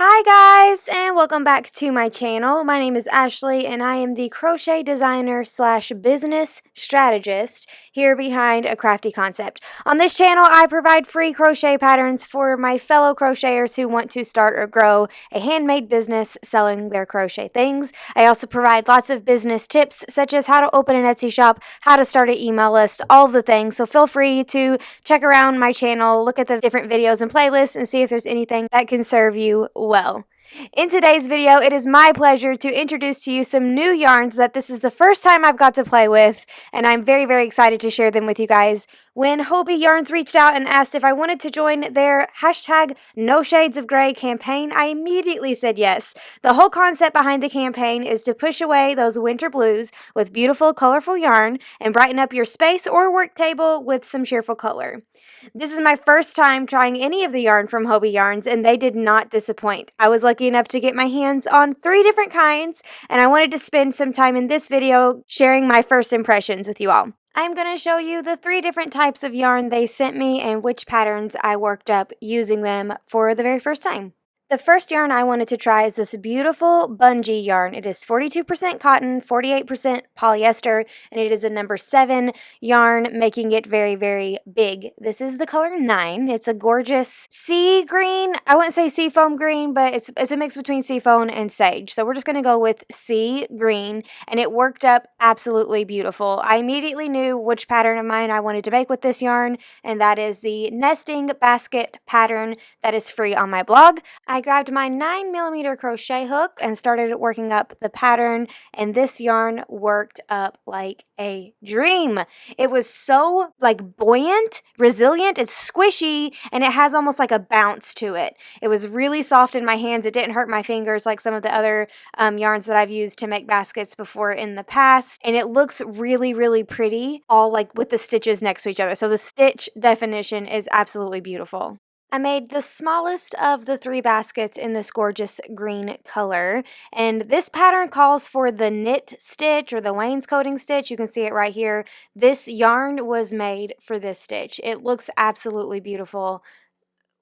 Hi guys, and welcome back to my channel. My name is Ashley and I am the crochet designer slash business strategist here behind A Crafty Concept. On this channel, I provide free crochet patterns for my fellow crocheters who want to start or grow a handmade business selling their crochet things. I also provide lots of business tips such as how to open an Etsy shop, how to start an email list, all of the things. So feel free to check around my channel, look at the different videos and playlists, and see if there's anything that can serve you well. In today's video, it is my pleasure to introduce to you some new yarns that this is the first time I've got to play with, and I'm very, very excited to share them with you guys. When Hobbii Yarns reached out and asked if I wanted to join their hashtag No Shades of Grey campaign, I immediately said yes. The whole concept behind the campaign is to push away those winter blues with beautiful, colorful yarn and brighten up your space or work table with some cheerful color. This is my first time trying any of the yarn from Hobbii Yarns, and they did not disappoint. I was lucky enough to get my hands on 3 different kinds, and I wanted to spend some time in this video sharing my first impressions with you all. I'm going to show you the 3 different types of yarn they sent me and which patterns I worked up using them for the very first time. The first yarn I wanted to try is this beautiful Bungee yarn. It is 42% cotton, 48% polyester, and it is a number 7 yarn, making it very, very big. This is the color 9. It's a gorgeous sea green. I wouldn't say sea foam green, but it's a mix between sea foam and sage. So we're just going to go with sea green, and it worked up absolutely beautiful. I immediately knew which pattern of mine I wanted to make with this yarn, and that is the nesting basket pattern that is free on my blog. I grabbed my 9mm crochet hook and started working up the pattern, and this yarn worked up like a dream. It was so buoyant, resilient, it's squishy, and it has almost like a bounce to it. It was really soft in my hands. It didn't hurt my fingers like some of the other yarns that I've used to make baskets before in the past, and it looks really, really pretty, all with the stitches next to each other. So the stitch definition is absolutely beautiful. I made the smallest of the 3 baskets in this gorgeous green color, and this pattern calls for the knit stitch or the wainscoting stitch. You can see it right here. This yarn was made for this stitch. It looks absolutely beautiful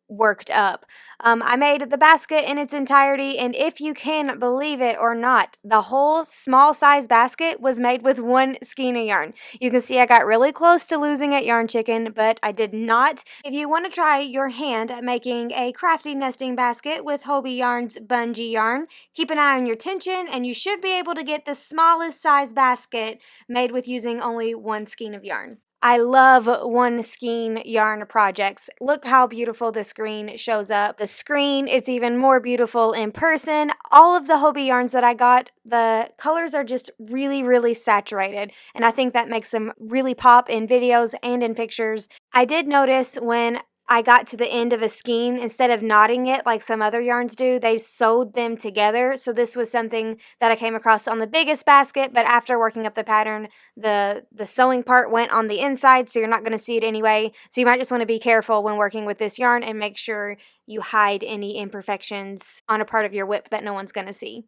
worked up. I made the basket in its entirety, and if you can believe it or not, the whole small size basket was made with 1 skein of yarn. You can see I got really close to losing at Yarn Chicken, but I did not. If you want to try your hand at making a crafty nesting basket with Hobbii Yarns Bungee yarn, keep an eye on your tension, and you should be able to get the smallest size basket made with using only 1 skein of yarn. I love 1 skein yarn projects. Look how beautiful this green shows up. The screen, it's even more beautiful in person. All of the Hobbii yarns that I got, the colors are just really, really saturated, and I think that makes them really pop in videos and in pictures. I did notice when I got to the end of a skein, instead of knotting it like some other yarns do, they sewed them together. So this was something that I came across on the biggest basket, but after working up the pattern, the sewing part went on the inside, so you're not going to see it anyway. So you might just want to be careful when working with this yarn and make sure you hide any imperfections on a part of your whip that no one's going to see.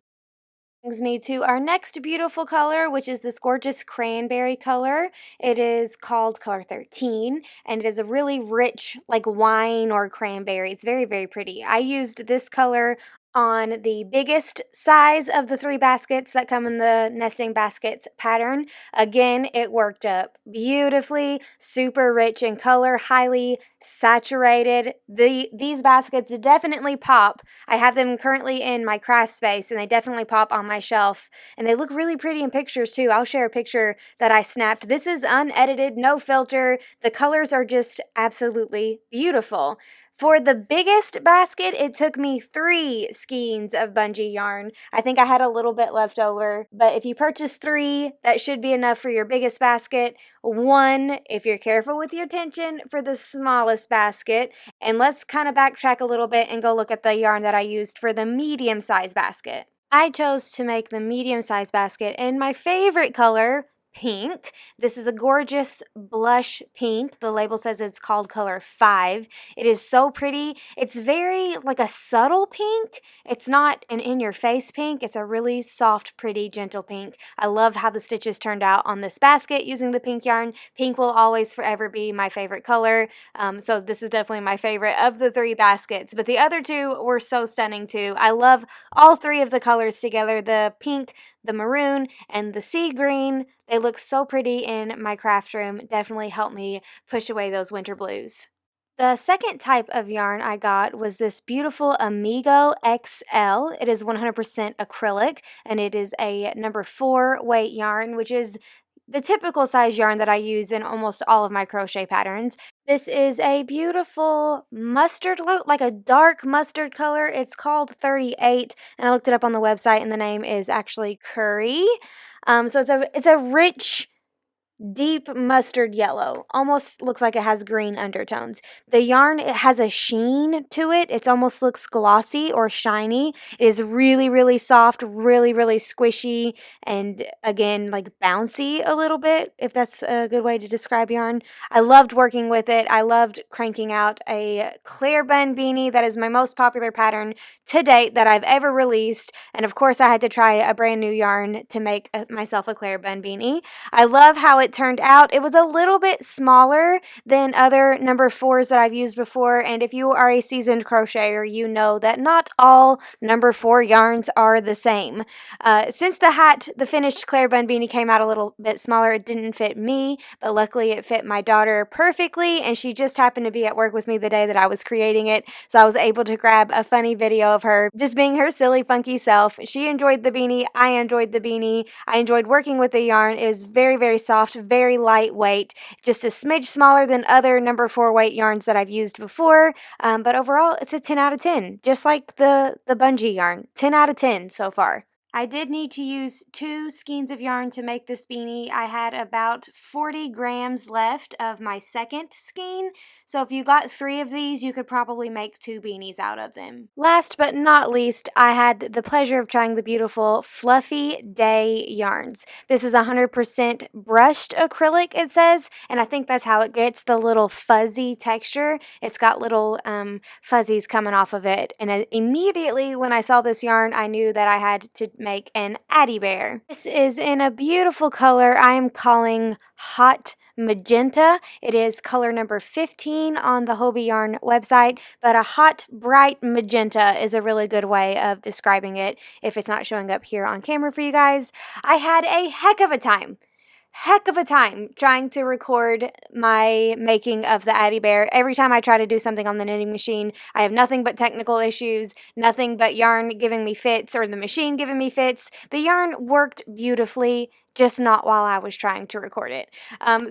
Brings me to our next beautiful color, which is this gorgeous cranberry color. It is called color 13, and it is a really rich wine or cranberry. It's very, very pretty. I used this color on the biggest size of the 3 baskets that come in the nesting baskets pattern. Again, it worked up beautifully, super rich in color, highly saturated. These baskets definitely pop. I have them currently in my craft space, and they definitely pop on my shelf, and they look really pretty in pictures too. I'll share a picture that I snapped. This is unedited, no filter. The colors are just absolutely beautiful. For the biggest basket, it took me 3 skeins of Bungee yarn. I think I had a little bit left over, but if you purchase 3, that should be enough for your biggest basket. 1, if you're careful with your tension, for the smallest basket. And let's kind of backtrack a little bit and go look at the yarn that I used for the medium-sized basket. I chose to make the medium-sized basket in my favorite color, pink. This is a gorgeous blush pink. The label says it's called color 5. It is so pretty. It's very like a subtle pink. It's not an in-your-face pink. It's a really soft, pretty, gentle pink. I love how the stitches turned out on this basket using the pink yarn. Pink will always forever be my favorite color. So this is definitely my favorite of the 3 baskets. But the other 2 were so stunning too. I love all 3 of the colors together. The pink, the maroon, and the sea green. They look so pretty in my craft room. Definitely helped me push away those winter blues. The second type of yarn I got was this beautiful Amigo XL. It is 100% acrylic, and it is a number 4 weight yarn, which is the typical size yarn that I use in almost all of my crochet patterns. This is a beautiful mustard, like a dark mustard color. It's called 38, and I looked it up on the website, and the name is actually Curry. So it's a rich, deep mustard yellow. Almost looks like it has green undertones. The yarn, it has a sheen to it. It almost looks glossy or shiny. It is really, really soft, really, really squishy, and again, like bouncy a little bit, if that's a good way to describe yarn. I loved working with it. I loved cranking out a Claire bun beanie. That is my most popular pattern to date that I've ever released. And of course, I had to try a brand new yarn to make myself a Claire bun beanie. I love how it turned out. It was a little bit smaller than other number 4s that I've used before, and if you are a seasoned crocheter, you know that not all number 4 yarns are the same. Since the finished Claire bun beanie came out a little bit smaller, it didn't fit me, but luckily it fit my daughter perfectly, and she just happened to be at work with me the day that I was creating it, so I was able to grab a funny video of her just being her silly, funky self. She enjoyed the beanie. I enjoyed the beanie. I enjoyed working with the yarn. It was very, very soft, very lightweight, just a smidge smaller than other number 4 weight yarns that I've used before, but overall it's a 10 out of 10, just like the Bungee yarn. 10 out of 10 so far. I did need to use 2 skeins of yarn to make this beanie. I had about 40 grams left of my second skein, so if you got 3 of these, you could probably make 2 beanies out of them. Last but not least, I had the pleasure of trying the beautiful Fluffy Day yarns. This is 100% brushed acrylic, it says, and I think that's how it gets the little fuzzy texture. It's got little fuzzies coming off of it, and immediately when I saw this yarn, I knew that I had to make an Addy Bear. This is in a beautiful color I am calling Hot Magenta. It is color number 15 on the Hobbii Yarn website, but a hot, bright magenta is a really good way of describing it if it's not showing up here on camera for you guys. I had a heck of a time trying to record my making of the Addy Bear. Every time I try to do something on the knitting machine, I have nothing but technical issues, nothing but yarn giving me fits or the machine giving me fits. The yarn worked beautifully, just not while I was trying to record it.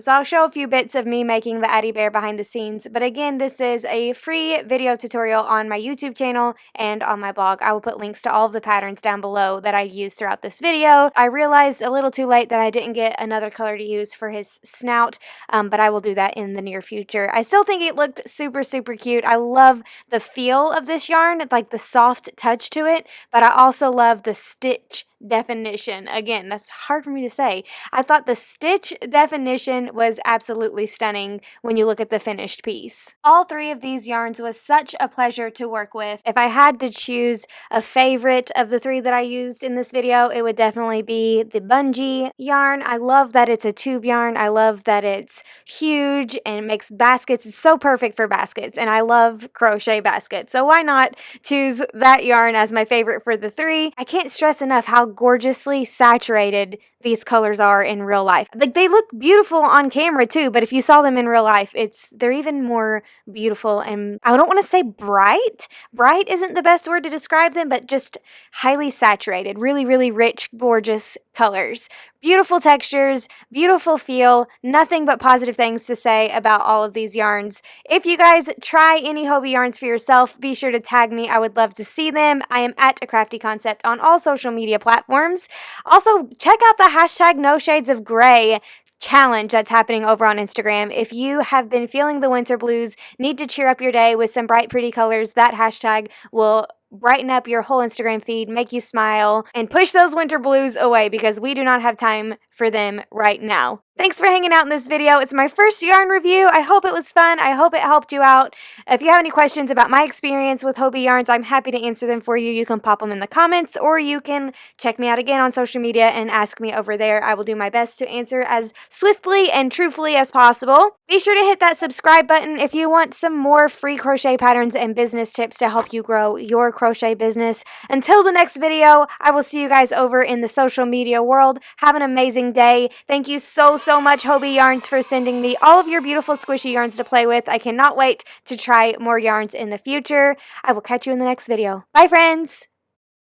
So I'll show a few bits of me making the Addy Bear behind the scenes, but again, this is a free video tutorial on my YouTube channel and on my blog. I will put links to all of the patterns down below that I used throughout this video. I realized a little too late that I didn't get another color to use for his snout, but I will do that in the near future. I still think it looked super, super cute. I love the feel of this yarn, like the soft touch to it, but I also love the stitch definition. Again, that's hard for me to say. I thought the stitch definition was absolutely stunning when you look at the finished piece. All 3 of these yarns was such a pleasure to work with. If I had to choose a favorite of the 3 that I used in this video, it would definitely be the Bungee yarn. I love that it's a tube yarn. I love that it's huge and it makes baskets. It's so perfect for baskets, and I love crochet baskets, so why not choose that yarn as my favorite for the 3? I can't stress enough how gorgeously saturated these colors are in real life. Like, they look beautiful on camera too, but if you saw them in real life, they're even more beautiful, and I don't want to say bright. Bright isn't the best word to describe them, but just highly saturated, really, really rich, gorgeous colors. Beautiful textures, beautiful feel, nothing but positive things to say about all of these yarns. If you guys try any Hobbii yarns for yourself, be sure to tag me. I would love to see them. I am at A Crafty Concept on all social media platforms. Also, check out the hashtag No Shades of Grey challenge that's happening over on Instagram. If you have been feeling the winter blues, need to cheer up your day with some bright, pretty colors, that hashtag will brighten up your whole Instagram feed, make you smile, and push those winter blues away because we do not have time for them right now. Thanks for hanging out in this video. It's my first yarn review. I hope it was fun. I hope it helped you out. If you have any questions about my experience with Hobbii Yarns, I'm happy to answer them for you. You can pop them in the comments, or you can check me out again on social media and ask me over there. I will do my best to answer as swiftly and truthfully as possible. Be sure to hit that subscribe button if you want some more free crochet patterns and business tips to help you grow your crochet business. Until the next video, I will see you guys over in the social media world. Have an amazing day. Thank you so much, Hobbii Yarns, for sending me all of your beautiful squishy yarns to play with. I cannot wait to try more yarns in the future. I will catch you in the next video. Bye, friends!